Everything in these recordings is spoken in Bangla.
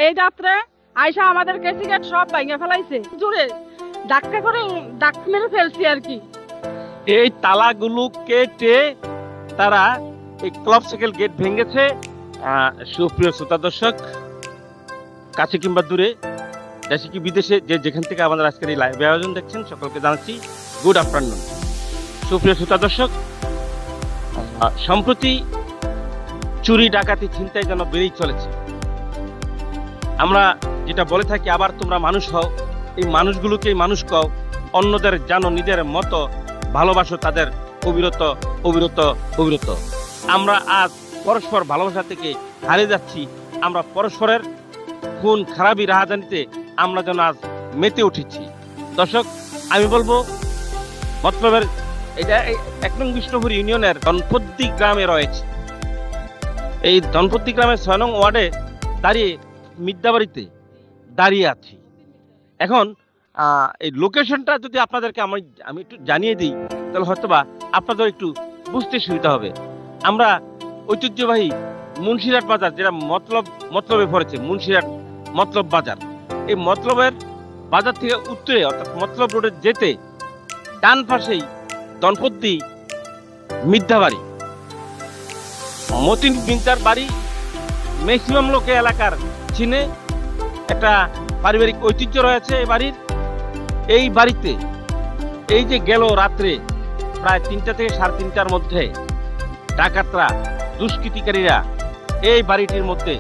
এই রাত্রে আয়সা আমাদের কেসিগেট সব ভাঙে ফেলাইছে, জুড়ে ধাক্কা করে ধাক্কা মেরে ফেলছি আর কি। এই তালাগুলো কেটে তারা এই ক্লাব সাইকেল গেট ভেঙেছে। সুপ্রিয় শ্রোতা দর্শক, কাছে কিংবা দূরে, দেশে কি বিদেশে, যে যেখান থেকে আমাদের আজকের এই লাইভ আয়োজন দেখছেন, সকলকে জানাচ্ছি গুড আফটারনুন। সুপ্রিয় শ্রোতা দর্শক, সম্প্রতি চুরি ডাকাতি ছিনতাই যেন বেড়েই চলেছে। আমরা যেটা বলে থাকি, আবার তোমরা মানুষ হও, এই মানুষগুলোকে মানুষ কও, অন্যদের জানো নিজের মতো, ভালোবাসো তাদের অবিরত অবিরত অবিরত। আমরা আজ পরস্পর ভালোবাসা থেকে হারিয়ে যাচ্ছি। আমরা পরস্পরের খুন খারাপি রাহাজানিতে আমরা যেন আজ মেতে উঠেছি। দর্শক, আমি বলবো মতলবের এটা 1 নং বিষ্ণুপুর ইউনিয়নের ধনপদ্দি গ্রামে রয়েছে। এই ধনপদ্দি গ্রামের 6 নং ওয়ার্ডে দাঁড়িয়ে মিদ্যাবাড়িতে দাঁড়িয়ে আছি। এখন এই লোকেশনটা যদি আপনাদেরকে আমি একটু জানিয়ে দিই, তাহলে হয়তোবা আপনাদের একটু বুঝতে সুবিধা হবে। আমরা ঐতিহ্যবাহী মুন্সিরহাট বাজার, যেটা মতলবে পড়েছে, মুন্সিরহাট মতলব বাজার, এই মতলবের বাজার থেকে উত্তরে অর্থাৎ মতলব রোডে যেতে ডান পাশেই ধনপদ্দি মিদ্যাবাড়ি। মতিন মিদ্যার বাড়ি ম্যাক্সিমাম লোকে এলাকার চিনে, একটা পারিবারিক ঐতিহ্য রয়েছে এই বাড়ির। এই বাড়িতে এই যে গেল রাত্রে প্রায় 3টা থেকে 3:30টার মধ্যে ডাকাতরা, দুষ্কৃতিকারীরা এই বাড়িটির মধ্যে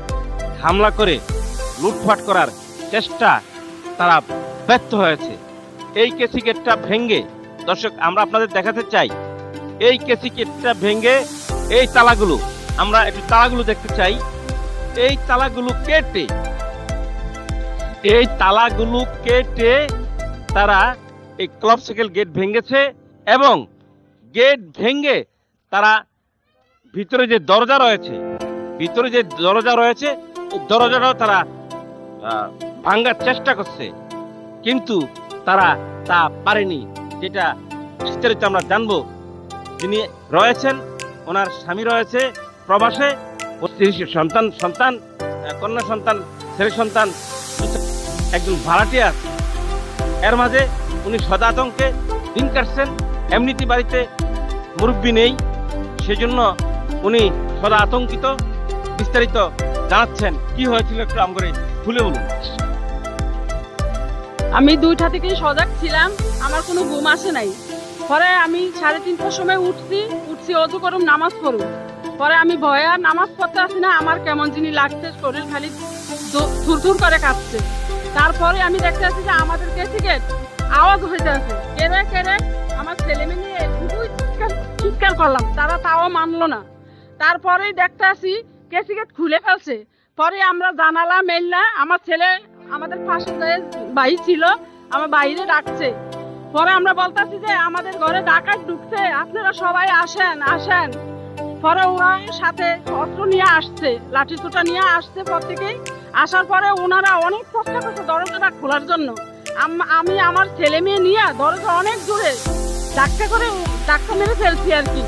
হামলা করে লুটপাট করার চেষ্টা তারা ব্যর্থ হয়েছে। এই কেসি গেটটা ভেঙে, দর্শক আমরা আপনাদের দেখাতে চাই, এই কেসি গেটটা ভেঙে এই তালাগুলো, আমরা একটু তালাগুলো দেখতে চাই। এই তালাগুলো কেটে তারা এই ক্লাব সাইকেল গেট ভেঙেছে এবং গেট ভেঙে তারা ভিতরে যে দরজা রয়েছে এই দরজাটাও তারা ভাঙার চেষ্টা করছে, কিন্তু তারা তা পারেনি। যেটা বিস্তারিত আমরা জানবো, যিনি রয়েছেন, ওনার স্বামী রয়েছে প্রবাসে, সন্তান কন্যা সন্তান, ছেলে সন্তান, একজন ভাড়াটিয়া। এর মাঝে উনি সদা আতঙ্কে দিন কাটছেন। এমনিতে বাড়িতে মুরব্বী নেই, সেজন্য উনি সদা আতঙ্কিত। বিস্তারিত জানাচ্ছেন কি হয়েছিল, একটু আমগরে খুলে বলুন। আমি 2টা থেকেই সজাগ ছিলাম, আমার কোনো ঘুম আসে নাই। পরে আমি 3:30টার সময় উঠছি, অজু করুম, নামাজ পড়ুম। পরে আমি ভয়ে আর নামাজ পড়তে আসি না, আমার কেমন যিনি লাগছে, শরীর খালি থুরথুর করে কাঁপছে। তারপরে আমি দেখতে আসি যে আমাদের কেসিগেট আওয়াজ হয়ে আছে, কেড়ে কেড়ে আমার ছেলে মেয়ে চিৎকার করলাম, তারা তাও মানলো না। তারপরেই দেখতে আসি কেসিগেট খুলে ফেলছে। পরে আমরা জানালা মেললা, আমার ছেলে আমাদের পাশে ভাই ছিল, আমার বাইরে ডাকছে। পরে আমরা বলতেছি যে আমাদের ঘরে ডাকাত ঢুকছে, আপনারা সবাই আসেন। পরে ওরা সাথে অস্ত্র নিয়ে আসছে, লাঠি চোটা নিয়ে আসছে প্রত্যেকেই। আসার পরে ওনারা অনেক চেষ্টা করছে দরজাটা খোলার জন্য। আমি আমার ছেলে মেয়ে নিয়ে দরজা অনেক জোরে ধাক্কা মেরে ফেলছি আর কি।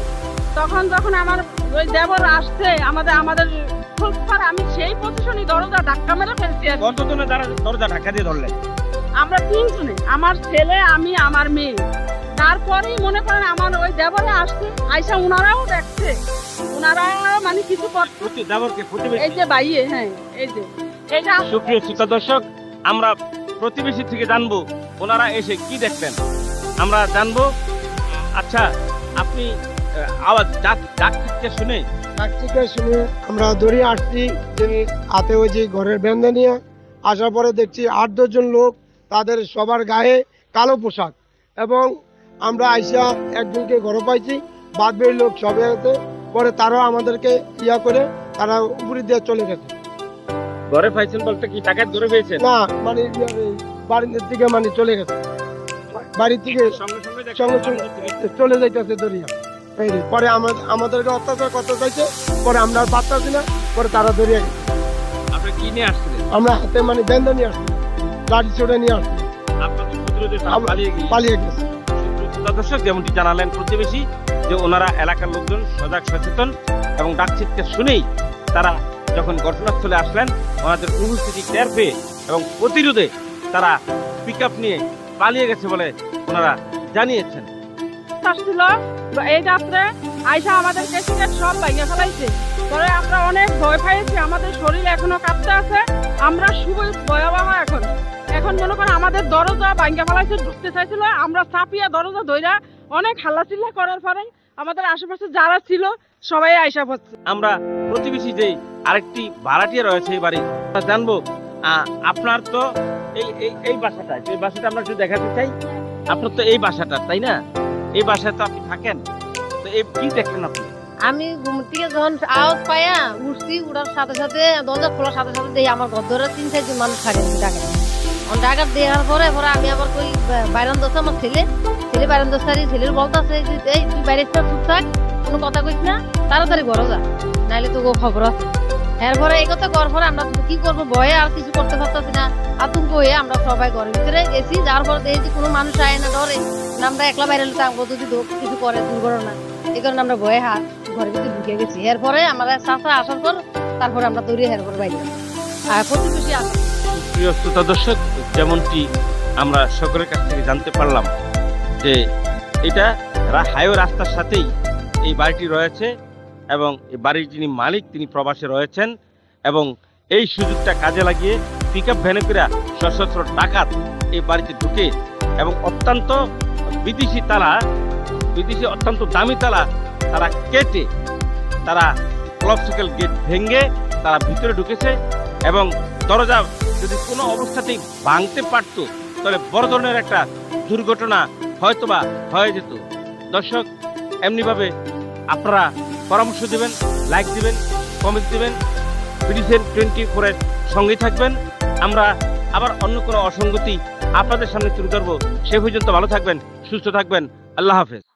যখন আমার ওই দেবর আসছে আমাদের আমি সেই পজিশনে দরজা ধাক্কা মেরে ফেলছি। কতজনে দরজা ধাক্কা দিয়ে ধরলেন? আমরা 3 জনে, আমার ছেলে, আমি, আমার মেয়ে। তারপরেই মনে করেন আমার ওই দেবরে আসছে, আয়সা ওনারাও দেখছে, ওনারা মানে কিছু এই যে বাইয়ে, হ্যাঁ এই যে এটা। সুপ্রিয় শ্রোতা দর্শক, আমরা প্রতিবেশী থেকে জানবো ওনারা এসে কি দেখলেন, আমরা জানবো। আচ্ছা, আপনি আওয়াজ ডাক শুনে আমরা দৌড়িয়ে আসছি, যে হাতে ওই যে ঘরের বেঁধে নিয়ে আসার পরে দেখছি 8-10 জন লোক, তাদের সবার গায়ে কালো পোশাক, এবং আমরা আইসা একজনকে ঘরে পাইছি, বাদ বাকি লোক সবে আছে। পরে তারাও আমাদেরকে করে তারা উপরে দিয়ে চলে গেছে। ঘরে পাইছেন বলতে কি টাকা ধরে পেয়েছেন? না, মানে বাড়ির থেকে মানে চলে গেছে, বাড়ি থেকে সঙ্গে চলে যাইতেছে দরিয়া। পরে আমাদেরকে অত্যাচার করতে চাইছে, পরে আমরা পারতাছি না, পরে তারা দরিয়া গেছে। আপনি কি নিয়ে আসছিলেন? আমরা হাতে মানে বেঁধে নিয়ে আসছি, লাঠি ছোটে নিয়ে আসছি, পালিয়ে গেছে। দর্শক, যেমনটি জানালেন প্রতিবেশী, যে ওনারা এলাকার লোকজন সজাগ সচেতন এবং ডাক চিৎকার শুনেই তারা যখন ঘটনাস্থলে আসলেন ওনাদের উপস্থিতি টের পেয়ে এবং প্রতিরোধে তারা পিক আপ নিয়ে পালিয়ে গেছে বলে ওনারা জানিয়েছেন। আসছিল এই রাত্রে আইসা আমাদের কেসিকেট সব ভাঙিয়ে ফেলাইছে। পরে আমরা অনেক ভয় পাইছি, আমাদের শরীর এখনো কাঁপতে আছে, আমরা খুবই ভয়াবহ। এখন মনে করেন আমাদের দরজা ভাঙিয়ে ফেলাইছে, ঢুকতে চাইছিল, আমরা চাপিয়া দরজা ধইরা অনেক হাল্লাচিল্লা করার পরে আমাদের আশেপাশে যারা ছিল সবাই আইসা পড়ছে। আমরা প্রতিবেশী যে আরেকটি ভাড়াটিয়া রয়েছে এই বাড়ি আমরা জানবো। আপনার তো এই বাসাটা, এই বাসাটা আমরা একটু দেখাতে চাই। আপনার তো এই বাসাটা, তাই না? এই বাসায় তো আপনি থাকেন, তো এই কি দেখলেন আপনি? আমি ঘুম থেকে যখন আওয়াজ পাইয়া উঠছি, উঠার সাথে সাথে দরজা খোলার সাথে সাথে দেখি আমার ঘর ধরে 3-4 মানুষ থাকে ডাকে। ডাকাত দেওয়ার পরে আমি আবার কই বাইরান দোষ, আমার ছেলে বাইরান দোষ, ছেলের বলতেছে এই তুই বাইরে চুপ থাক, কোনো কথা কইস না, তাড়াতাড়ি ঘরে যা, নাইলে তো খবর আছে। এরপরে এই কথা করার পরে আমরা কি করবো, ভয়ে আর কিছু করতে পারতেছি না, আতঙ্ক হয়ে আমরা সবাই ঘরের ভিতরে গেছি। যার পরে দেখি কোনো মানুষ আয় না, ডরে আমরা একলা বাইরে থাকবো যদি কিছু করে দুর্ঘটনা, এই কারণে আমরা ভয়ে ঘরের ভিতরে ঢুকে গেছি। এরপরে আমাদের চাচা আসার পর তারপরে আমরা তৈরি এরপর বাইরে আর প্রতিবেশী আসা। প্রিয় শ্রোতা দর্শক, যেমনটি আমরা সকলের কাছ থেকে জানতে পারলাম যে এটা হাইওয়ে রাস্তার সাথেই এই বাড়িটি রয়েছে এবং এই বাড়ির যিনি মালিক তিনি প্রবাসে রয়েছেন এবং এই সুযোগটা কাজে লাগিয়ে পিক আপ ভ্যানে করে সশস্ত্র ডাকাত এই বাড়িতে ঢুকে এবং অত্যন্ত বিদেশি অত্যন্ত দামি তালা তারা কেটে তারা ক্লবসকল গেট ভেঙে তারা ভিতরে ঢুকেছে এবং দরজা যদি কোনো অবস্থাতেই ভাঙতে পারত তাহলে বড় ধরনের একটা দুর্ঘটনা হয়তোবা হয়ে যেত। দর্শক, এমনিভাবে আপনারা পরামর্শ দেবেন, লাইক দিবেন, কমেন্ট দিবেন, বিডিসিএন 24-এর সঙ্গে থাকবেন। আমরা আবার অন্য কোনো অসঙ্গতি আপনাদের সামনে তুলে ধরবো। সে পর্যন্ত ভালো থাকবেন, সুস্থ থাকবেন। আল্লাহ হাফেজ।